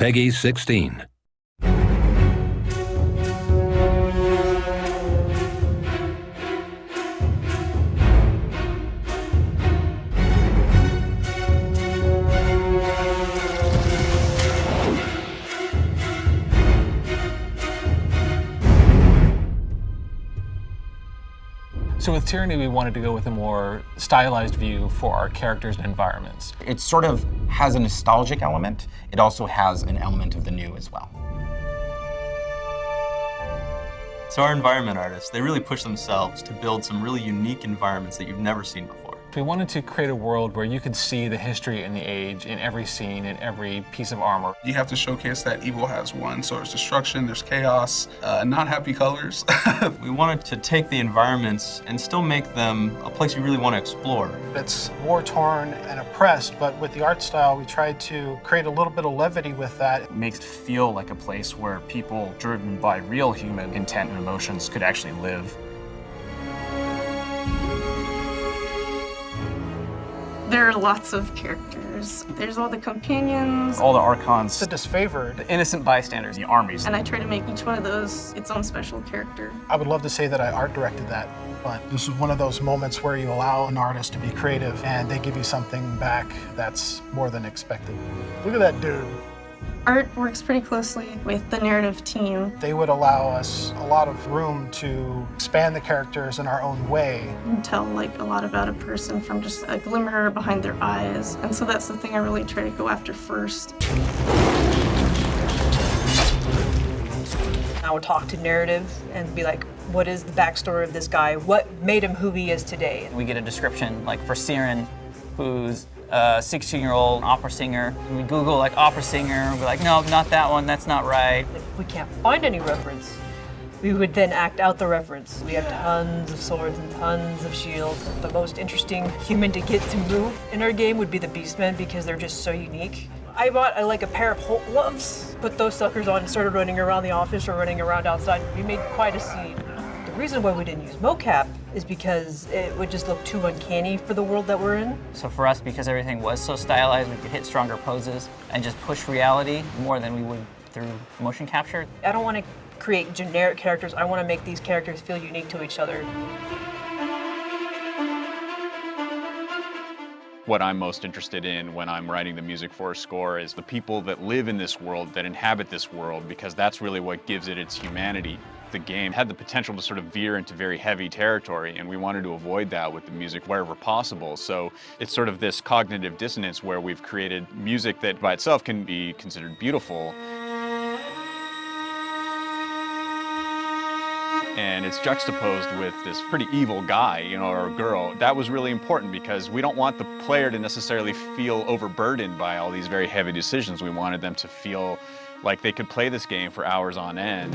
Peggy 16. So with Tyranny, we wanted to go with a more stylized view for our characters and environments. It sort of has a nostalgic element. It also has an element of the new as well. So our environment artists, they really push themselves to build some really unique environments that you've never seen before. We wanted to create a world where you could see the history and the age in every scene, in every piece of armor. You have to showcase that evil has won. So there's destruction, there's chaos, not happy colors. We wanted to take the environments and still make them a place you really want to explore. It's war-torn and oppressed, but with the art style, we tried to create a little bit of levity with that. It makes it feel like a place where people driven by real human intent and emotions could actually live. There are lots of characters. There's all the companions. All the archons. The disfavored. The innocent bystanders. The armies. And I try to make each one of those its own special character. I would love to say that I art directed that, but this is one of those moments where you allow an artist to be creative and they give you something back that's more than expected. Look at that dude. Art works pretty closely with the narrative team. They would allow us a lot of room to expand the characters in our own way. You can tell like a lot about a person from just a glimmer behind their eyes. And so that's the thing I really try to go after first. I would talk to narrative and be like, what is the backstory of this guy? What made him who he is today? We get a description like for Siren, who's a 16-year-old opera singer. We Google like opera singer, we're like, no, not that one, that's not right. If we can't find any reference, we would then act out the reference. We have tons of swords and tons of shields. The most interesting human to get to move in our game would be the Beastmen because they're just so unique. I bought like a pair of Hulk gloves, put those suckers on and started running around the office or running around outside. We made quite a scene. The reason why we didn't use mocap is because it would just look too uncanny for the world that we're in. So for us, because everything was so stylized, we could hit stronger poses and just push reality more than we would through motion capture. I don't want to create generic characters. I want to make these characters feel unique to each other. What I'm most interested in when I'm writing the music for a score is the people that live in this world, that inhabit this world, because that's really what gives it its humanity. The game had the potential to sort of veer into very heavy territory, and we wanted to avoid that with the music wherever possible. So it's sort of this cognitive dissonance where we've created music that by itself can be considered beautiful, and it's juxtaposed with this pretty evil guy, you know, or girl. That was really important because we don't want the player to necessarily feel overburdened by all these very heavy decisions. We wanted them to feel like they could play this game for hours on end.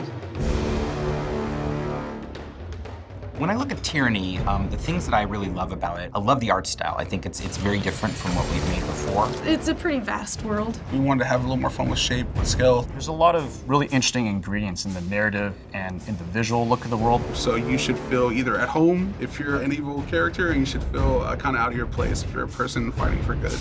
When I look at Tyranny, the things that I really love about it, I love the art style. I think it's very different from what we've made before. It's a pretty vast world. We wanted to have a little more fun with shape, with scale. There's a lot of really interesting ingredients in the narrative and in the visual look of the world. So you should feel either at home if you're an evil character, and you should feel kind of out of your place if you're a person fighting for good.